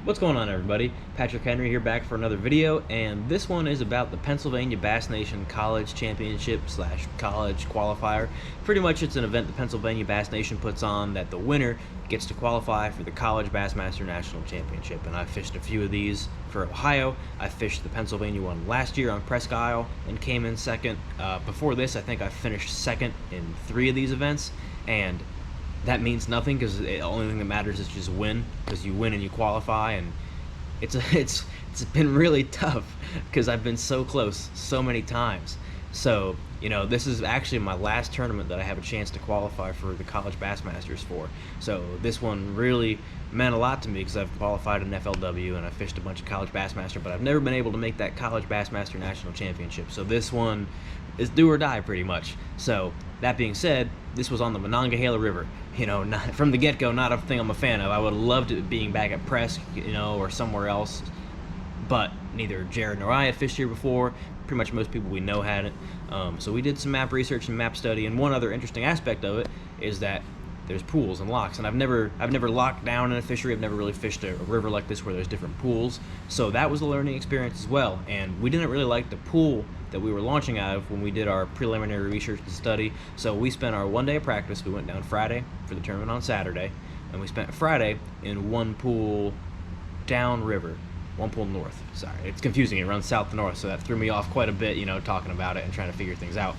What's going on, everybody? Patrick Henry here, back for another video, and this one is about the Pennsylvania Bass Nation College Championship / College Qualifier. Pretty much it's an event the Pennsylvania Bass Nation puts on that the winner gets to qualify for the College Bassmaster National Championship, and I fished a few of these for Ohio. I fished the Pennsylvania one last year on Presque Isle and came in second. Before this, I think I finished second in 3 of these events, and that means nothing because the only thing that matters is just win, because you win and you qualify. And it's been really tough because I've been so close so many times. So this is actually my last tournament that I have a chance to qualify for the College Bassmasters for. So this one really meant a lot to me because I've qualified in FLW and I fished a bunch of College Bassmaster, but I've never been able to make that College Bassmaster National Championship. So this one is do or die pretty much. So that being said, this was on the Monongahela River. Not from the get-go, not a thing I'm a fan of. I would have loved it being back at Presque, or somewhere else, but neither Jared nor I had fished here before. Pretty much most people we know hadn't. So we did some map research and map study, and one other interesting aspect of it is that there's pools and locks, and I've never locked down in a fishery. I've never really fished a river like this where there's different pools, so that was a learning experience as well. And we didn't really like the pool that we were launching out of when we did our preliminary research and study, so we spent our 1 day of practice. We went down Friday for the tournament on Saturday, and we spent Friday in one pool downriver, one pool north. Sorry, it's confusing. It runs south to north, so that threw me off quite a bit, talking about it and trying to figure things out.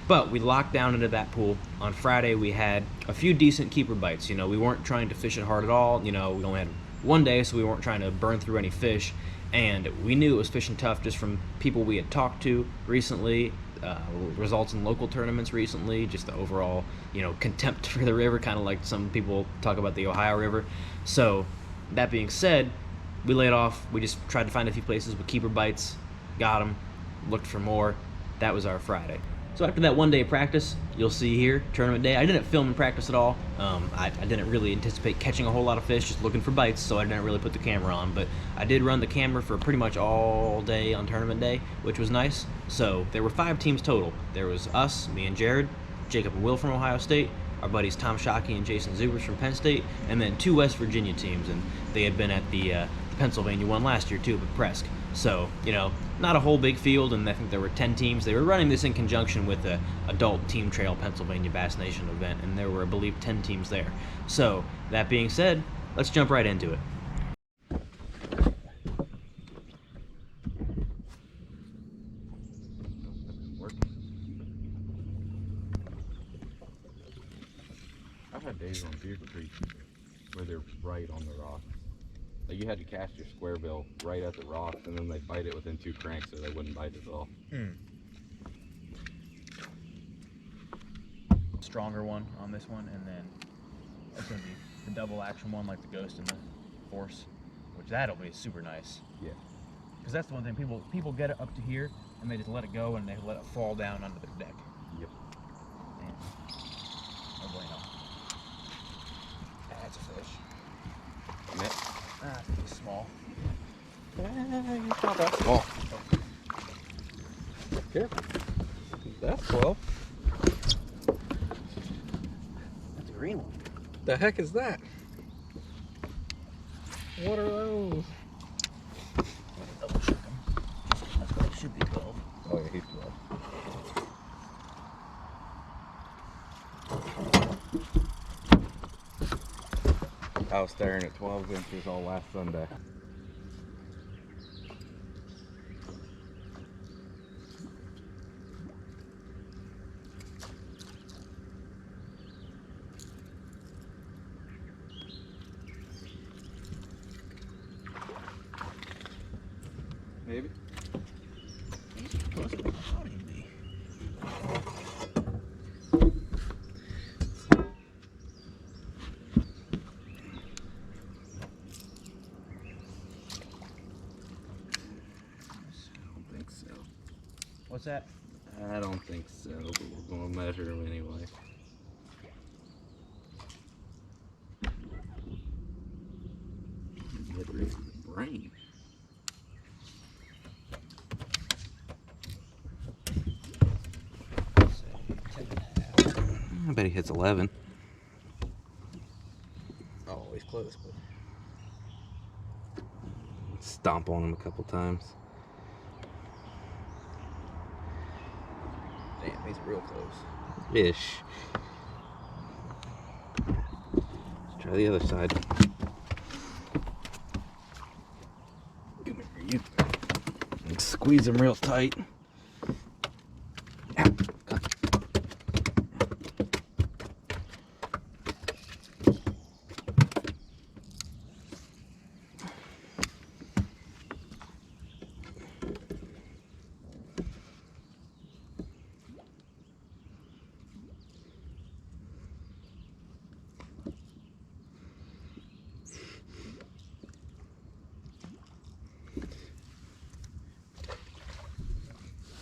But we locked down into that pool. On Friday, we had a few decent keeper bites. We weren't trying to fish it hard at all. We only had 1 day, so we weren't trying to burn through any fish. And we knew it was fishing tough just from people we had talked to recently, results in local tournaments recently, just the overall, contempt for the river, kind of like some people talk about the Ohio River. So that being said, we laid off. We just tried to find a few places with keeper bites, got them, looked for more. That was our Friday. So after that 1 day of practice, you'll see here, tournament day, I didn't film in practice at all. I didn't really anticipate catching a whole lot of fish, just looking for bites, so I didn't really put the camera on. But I did run the camera for pretty much all day on tournament day, which was nice. So there were 5 teams total. There was us, me and Jared, Jacob and Will from Ohio State, our buddies Tom Shockey and Jason Zubers from Penn State, and then 2 West Virginia teams, and they had been at the Pennsylvania one last year too, but Presque. So, not a whole big field, and I think there were 10 teams. They were running this in conjunction with the Adult Team Trail Pennsylvania Bass Nation event, and there were, I believe, 10 teams there. So, that being said, let's jump right into it. I've had days on Deer Creek where they're right on the rock. Like you had to cast your square bill right at the rock, and then they bite it within 2 cranks, so they wouldn't bite at all. Stronger one on this one, and then that's going to be the double action one, like the Ghost and the Force, which that'll be super nice. Yeah. Because that's the one thing, people get it up to here, and they just let it go, and they let it fall down under their deck. Yep. Man. Oh bueno. That's a fish. Net. Ah, it's small. It's not that small. Careful. That's 12. That's a green one. The heck is that? What are those? Double check him. That's what it should be 12. Oh yeah, he's 12. I was staring at 12 inches all last Sunday. Maybe. Close to what I thought he'd be. What's that? I don't think so, but we're going to measure him anyway. Literally brain. I bet he hits 11. Oh, he's close, but Stomp on him a couple times. Damn, he's real close. Ish. Let's try the other side. Come here, you. And squeeze him real tight. Ow.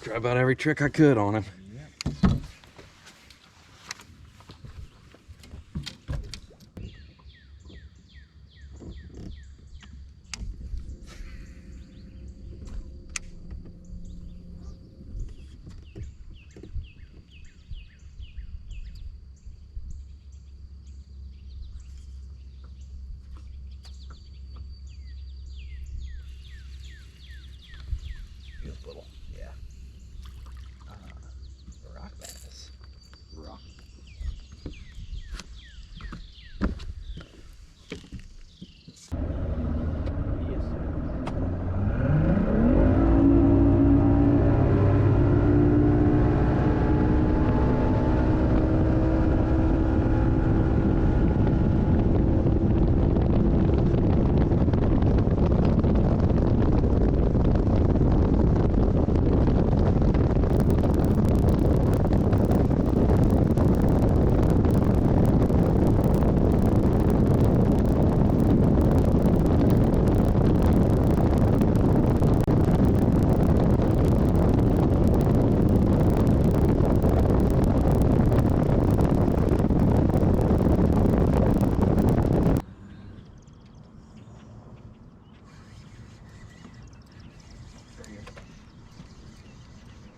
Try about every trick I could on him. Feels little, yeah. Rock bass. Rock. Yes, sir.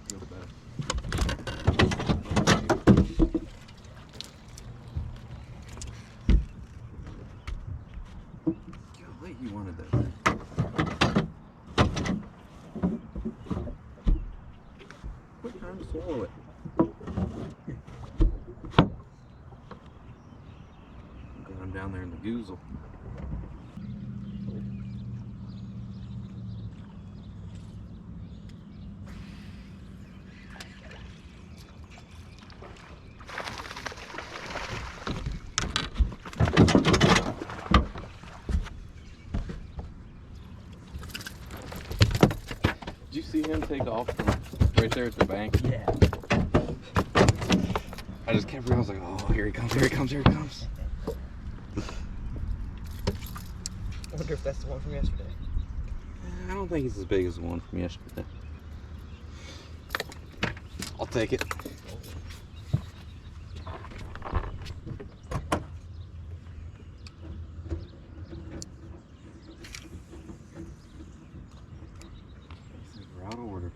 Feels bad. Golly, you wanted that. Quit trying to swallow it. Got him down there in the goozle. Did you see him take off from right there at the bank? Yeah. I just kept running. I was like, oh, here he comes, here he comes, here he comes. I wonder if that's the one from yesterday. I don't think he's as big as the one from yesterday. I'll take it. We're out of order.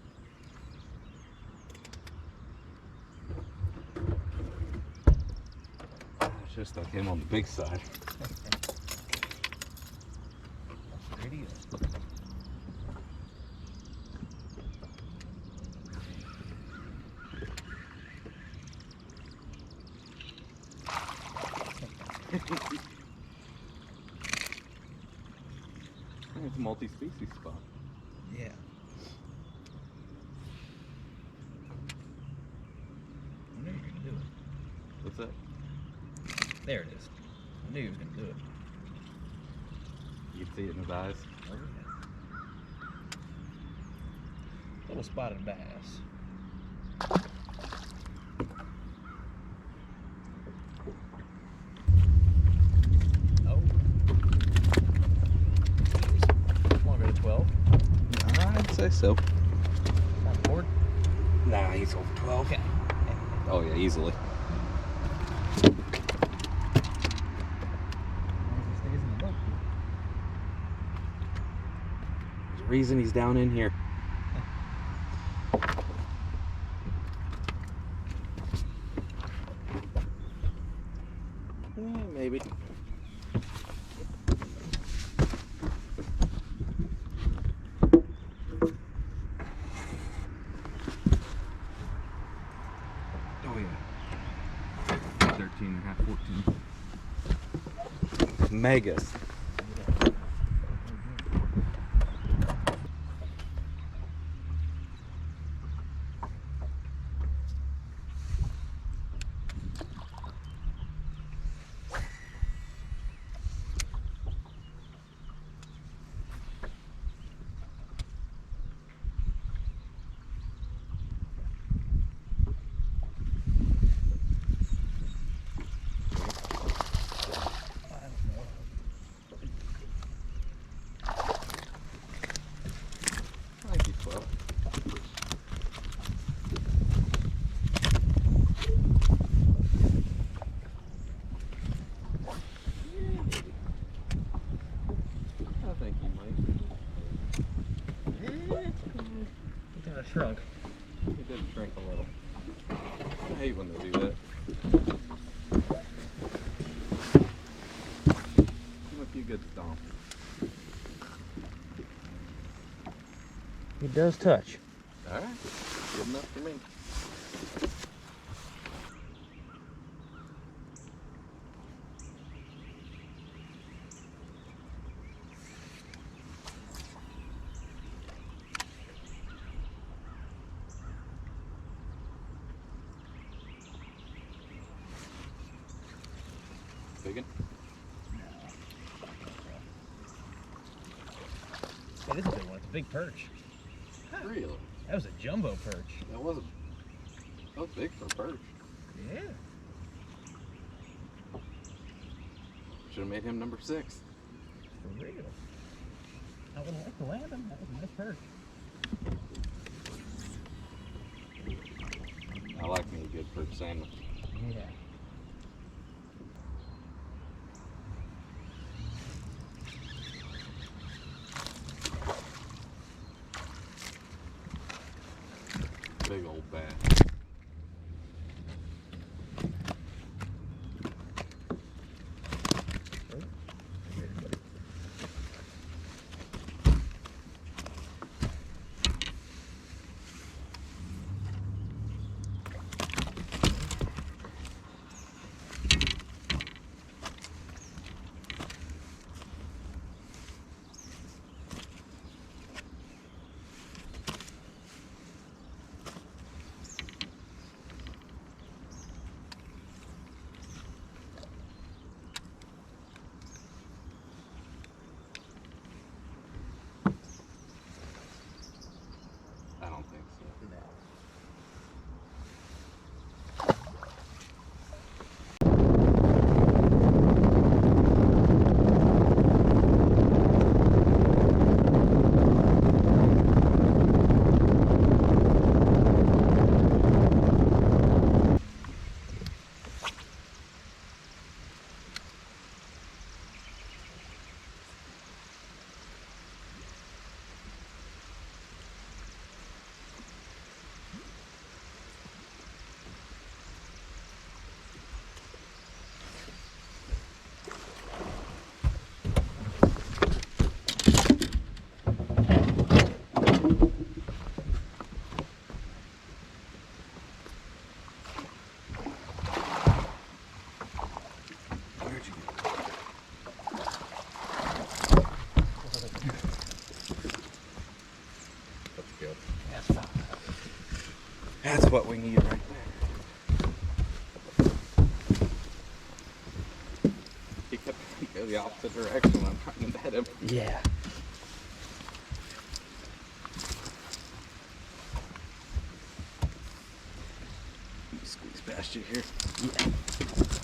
I should have stuck him on the big side. Pretty good. It's a multi-species spot. Yeah. I knew you were gonna do it. What's that? There it is. I knew he was gonna do it. You can see it in his eyes. Oh, yeah. Little spotted bass. Oh. Longer than 12. I'd say so. On board. Nah, he's over 12. Okay. Oh yeah, easily. There's a reason he's down in here. Maybe. 13.5, 14. Megas. Shrunk. He did shrink a little. I hate when they do that. Give him a few good stomps. It does touch. Alright. Good enough for me. Biggin? That is a big one. It's a big perch. Really? That was a jumbo perch. That was big for a perch. Yeah. Should have made him number 6. For real. I would like to land him. That was a nice perch. I like me a good perch sandwich. Yeah. Big old bass. I don't think so. That's what we need right there. He kept going the opposite direction when I'm trying to net him. Yeah. Squeeze past you here. Yeah.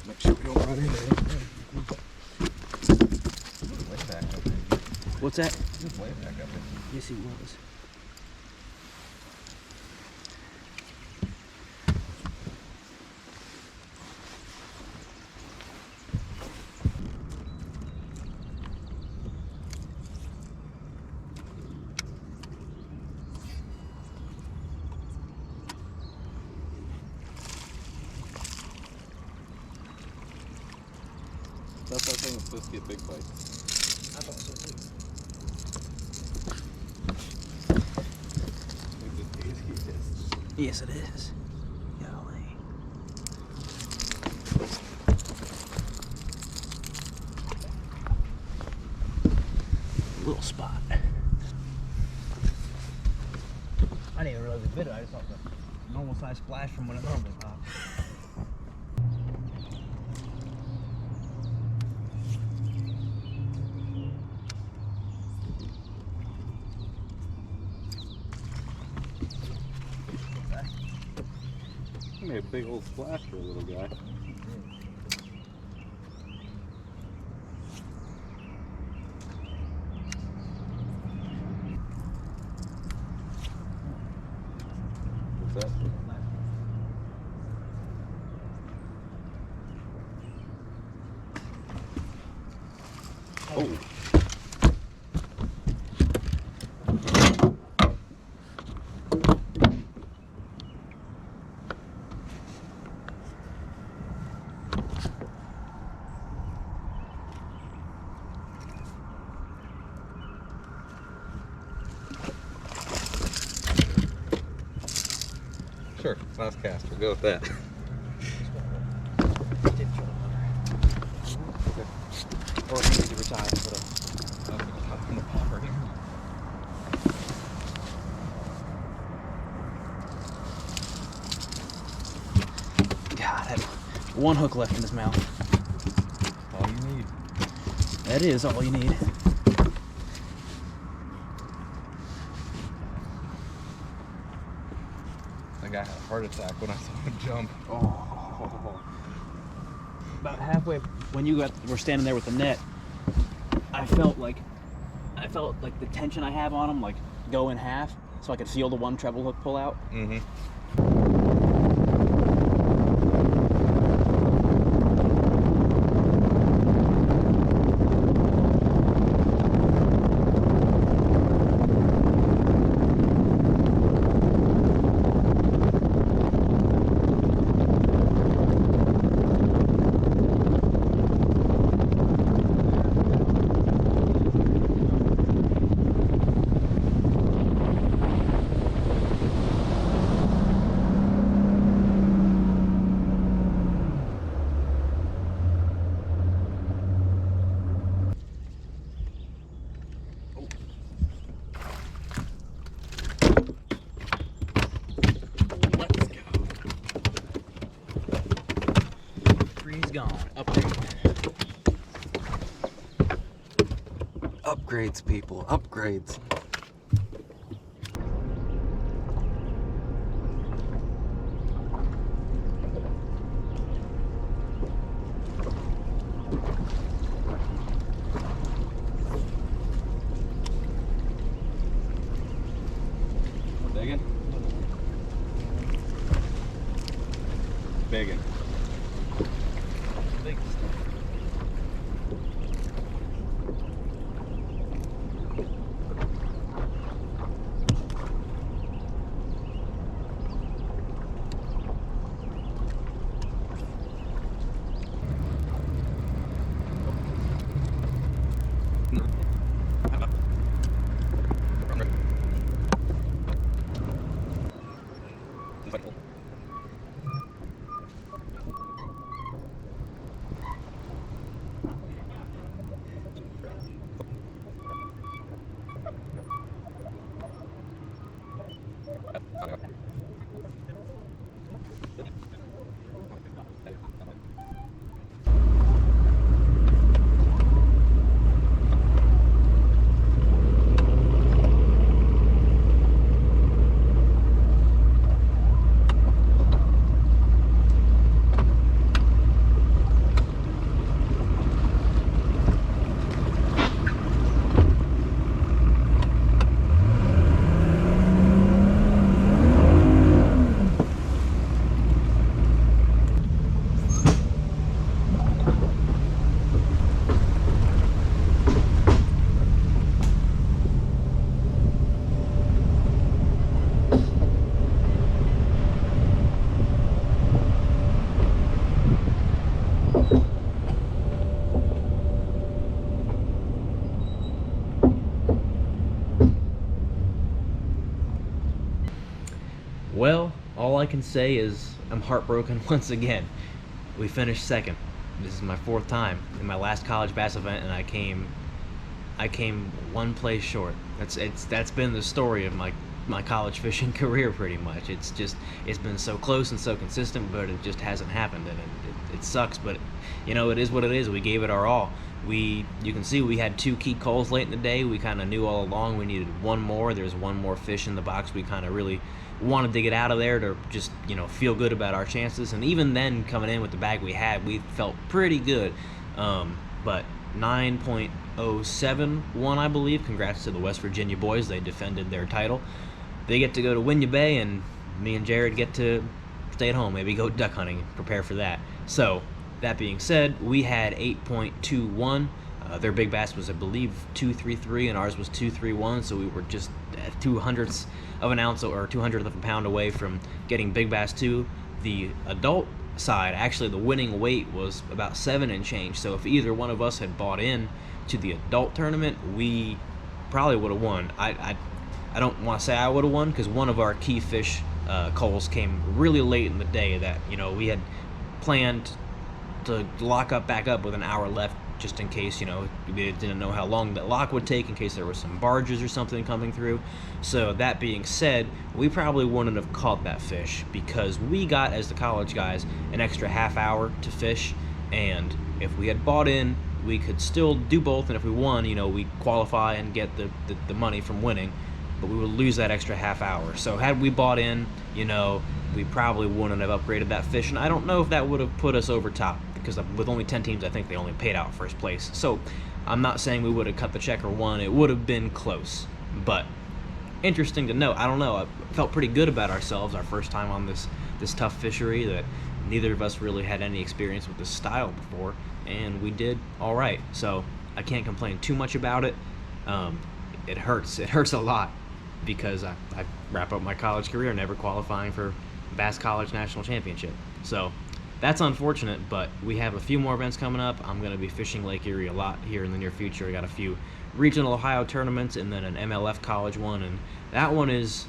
Make sure we don't run into anything. Way back up there. What's that? He was way back up there. Yes, he was. That's that thing that's supposed to get big bites. I thought so too. I think this is easy. Yes, it is. Golly. little spot. I didn't even realize it bit it. I just thought the normal size splash from when it normally pops. Made a big old splash for a little guy. What's that? Oh. Sure, last cast. We'll go with that. Or he needs to retire and put a popper here. God, I have one hook left in his mouth. All you need. That is all you need. I got a heart attack when I saw him jump. Oh. About halfway when you were standing there with the net, I felt like the tension I have on him like go in half, so I could feel the one treble hook pull out. Mm-hmm. Gone. Upgrade. Upgrades, people. Upgrades. Biggin? Biggin. Well, all I can say is I'm heartbroken once again. We finished second. This is my fourth time in my last college bass event, and I I came one place short. That's been the story of my college fishing career pretty much. It's been so close and so consistent, but it just hasn't happened, and it sucks. But you know, it is what it is. We gave it our all. You can see we had 2 key calls late in the day. We kind of knew all along we needed one more. There's one more fish in the box. We kind of really wanted to get out of there to just, you know, feel good about our chances. And even then, coming in with the bag we had, we felt pretty good. But 9.071, I believe. Congrats to the West Virginia boys. They defended their title. They get to go to Winya Bay, and me and Jared get to stay at home, maybe go duck hunting, prepare for that. So that being said, we had 8.21. Their big bass was, I believe, 233, and ours was 231. So we were just 2/100ths of an ounce or 2/100th of a pound away from getting big bass 2. The adult side, actually, the winning weight was about 7 and change. So if either one of us had bought in to the adult tournament, we probably would have won. I don't want to say I would have won, because one of our key fish culls came really late in the day that, you know, we had planned to lock up back up with an hour left, just in case, you know, we didn't know how long that lock would take, in case there was some barges or something coming through. So that being said, we probably wouldn't have caught that fish, because we got, as the college guys, an extra half hour to fish, and if we had bought in, we could still do both, and if we won, you know, we qualify and get the money from winning, but we would lose that extra half hour. So had we bought in, you know, we probably wouldn't have upgraded that fish, and I don't know if that would have put us over top, because with only 10 teams, I think they only paid out first place. So I'm not saying we would have cut the check or won. It would have been close, but interesting to note. I don't know, I felt pretty good about ourselves our first time on this tough fishery, that neither of us really had any experience with this style before, and we did all right. So I can't complain too much about it. It hurts a lot, because I wrap up my college career never qualifying for Bass College National Championship. So that's unfortunate, but we have a few more events coming up. I'm going to be fishing Lake Erie a lot here in the near future. I got a few regional Ohio tournaments and then an MLF college one, and that one is,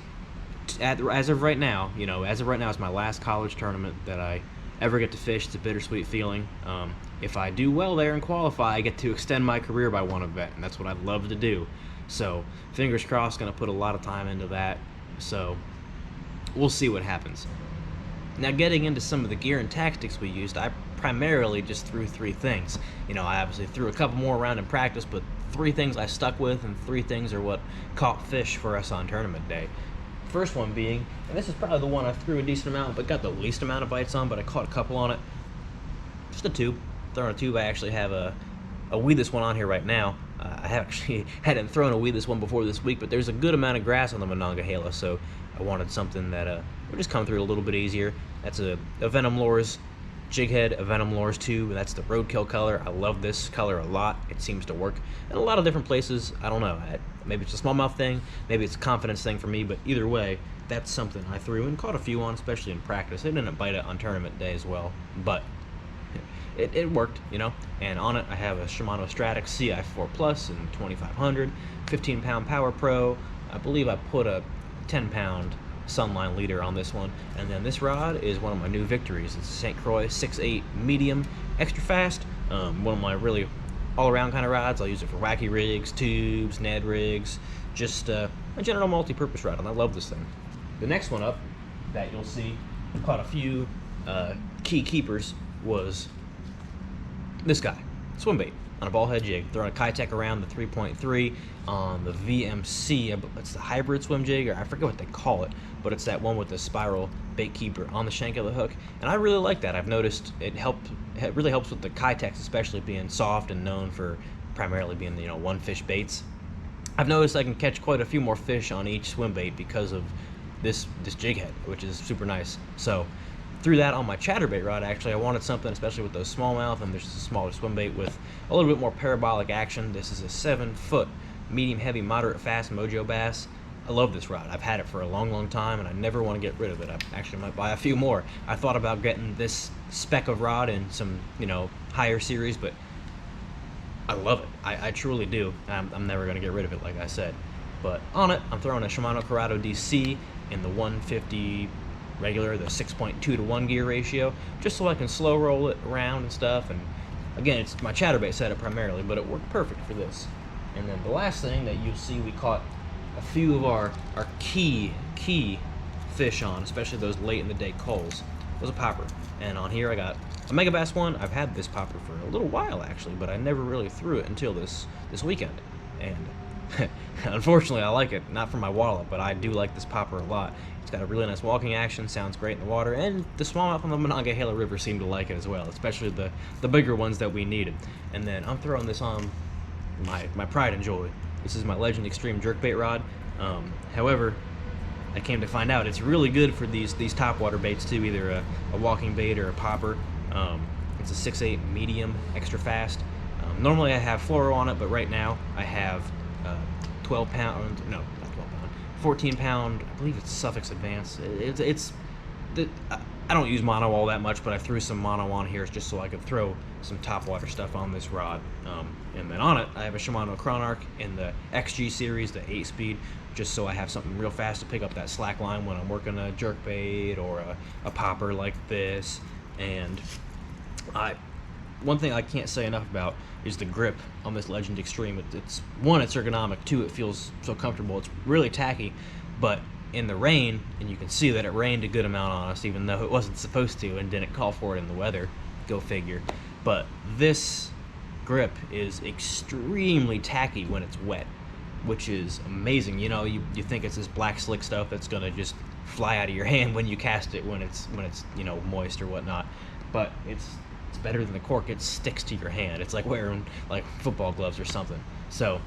as of right now, you know, as of right now, is my last college tournament that I ever get to fish. It's a bittersweet feeling. If I do well there and qualify, I get to extend my career by one event, and that's what I'd love to do. So fingers crossed, going to put a lot of time into that. So we'll see what happens. Now, getting into some of the gear and tactics we used, I primarily just threw 3 things. You know, I obviously threw a couple more around in practice, but 3 things I stuck with, and 3 things are what caught fish for us on tournament day. First one being, and this is probably the one I threw a decent amount, but got the least amount of bites on, but I caught a couple on it. Just a tube. Throwing a tube. I actually have a weedless one on here right now. I actually hadn't thrown a weedless one before this week, but there's a good amount of grass on the Monongahela, so I wanted something that would just come through a little bit easier. That's a Venom Lures jig head, a Venom Lures tube. That's the roadkill color. I love this color a lot. It seems to work in a lot of different places. I don't know. Maybe it's a smallmouth thing. Maybe it's a confidence thing for me. But either way, that's something I threw and caught a few on, especially in practice. It didn't bite it on tournament day as well, but it worked, you know. And on it, I have a Shimano Stratix CI4 Plus and 2500, 15-pound Power Pro. I believe I put a 10-pound Sunline leader on this one, and then this rod is one of my new victories. It's a St. Croix 6.8 medium, extra fast. One of my really all-around kind of rods. I'll use it for wacky rigs, tubes, Ned rigs, just a general multi-purpose rod, and I love this thing. The next one up that you'll see caught a few key keepers was this guy, swim bait on a ball head jig, throwing a Kitech around the 3.3 on the VMC. It's the hybrid swim jig, or I forget what they call it, but it's that one with the spiral bait keeper on the shank of the hook, and I really like that. I've noticed it really helps with the Kitechs, especially being soft and known for primarily being, you know, one fish baits. I've noticed I can catch quite a few more fish on each swim bait because of this jig head, which is super nice. So threw that on my chatterbait rod. Actually, I wanted something, especially with those smallmouth, and there's a smaller swim bait with a little bit more parabolic action. This is a 7-foot medium heavy moderate fast mojo bass. I love this rod. I've had it for a long time, and I never want to get rid of it. I actually might buy a few more. I thought about getting this spec of rod in some, you know, higher series, but I love it. I truly do. I'm never going to get rid of it, like I said. But on it, I'm throwing a Shimano Corrado DC in the 150 regular, the 6.2 to 1 gear ratio, just so I can slow roll it around and stuff. And again, it's my chatterbait setup primarily, but it worked perfect for this. And then the last thing that you'll see we caught a few of our key fish on, especially those late in the day culls, was a popper. And on here I got a Mega Bass one. I've had this popper for a little while actually, but I never really threw it until this weekend. And unfortunately I like it, not for my wallet, but I do like this popper a lot. It's got a really nice walking action, sounds great in the water, and the smallmouth on the Monongahela River seem to like it as well, especially the bigger ones that we needed. And then I'm throwing this on my pride and joy. This is my Legend Extreme jerkbait rod. However, I came to find out it's really good for these topwater baits too, either a walking bait or a popper. It's a 6/8 medium, extra fast. Normally I have fluoro on it, but right now I have 12 pound, no, not 12 pound, 14 pound, I believe it's Suffolk's Advance. I don't use mono all that much, but I threw some mono on here just so I could throw some topwater stuff on this rod. And then on it, I have a Shimano Chronarch in the XG series, the 8-speed, just so I have something real fast to pick up that slack line when I'm working a jerkbait or a popper like this. And one thing I can't say enough about is the grip on this Legend Extreme. It's one, it's ergonomic. Two, it feels so comfortable. It's really tacky, but in the rain, and you can see that it rained a good amount on us, even though it wasn't supposed to and didn't call for it in the weather. Go figure. But this grip is extremely tacky when it's wet, which is amazing. You know, you think it's this black slick stuff that's gonna just fly out of your hand when you cast it when it's you know, moist or whatnot, but it's better than the cork. It sticks to your hand. It's like wearing like football gloves or something. So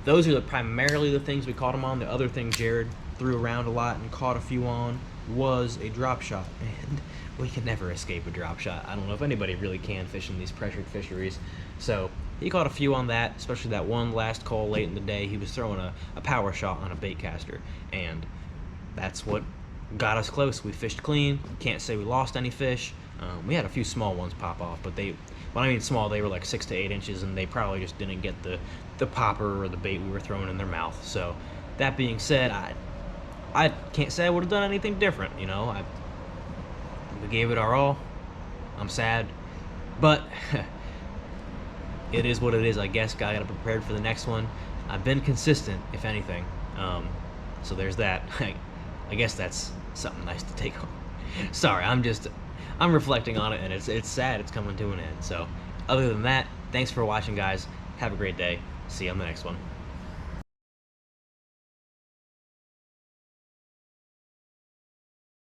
those are primarily the things we caught them on. The other thing Jared threw around a lot and caught a few on was a drop shot, and we can never escape a drop shot. I don't know if anybody really can fishing these pressured fisheries. So he caught a few on that, especially that one last call late in the day. He was throwing a power shot on a bait caster, and that's what got us close. We fished clean. Can't say we lost any fish. We had a few small ones pop off, but when I mean small, they were like 6 to 8 inches, and they probably just didn't get the popper or the bait we were throwing in their mouth. So that being said, I can't say I would have done anything different. You know, we gave it our all. I'm sad, but it is what it is, I guess. Got prepared for the next one. I've been consistent, if anything. So there's that. I guess that's something nice to take home. Sorry, I'm reflecting on it, and it's sad it's coming to an end. So other than that, thanks for watching, guys. Have a great day. See you on the next one.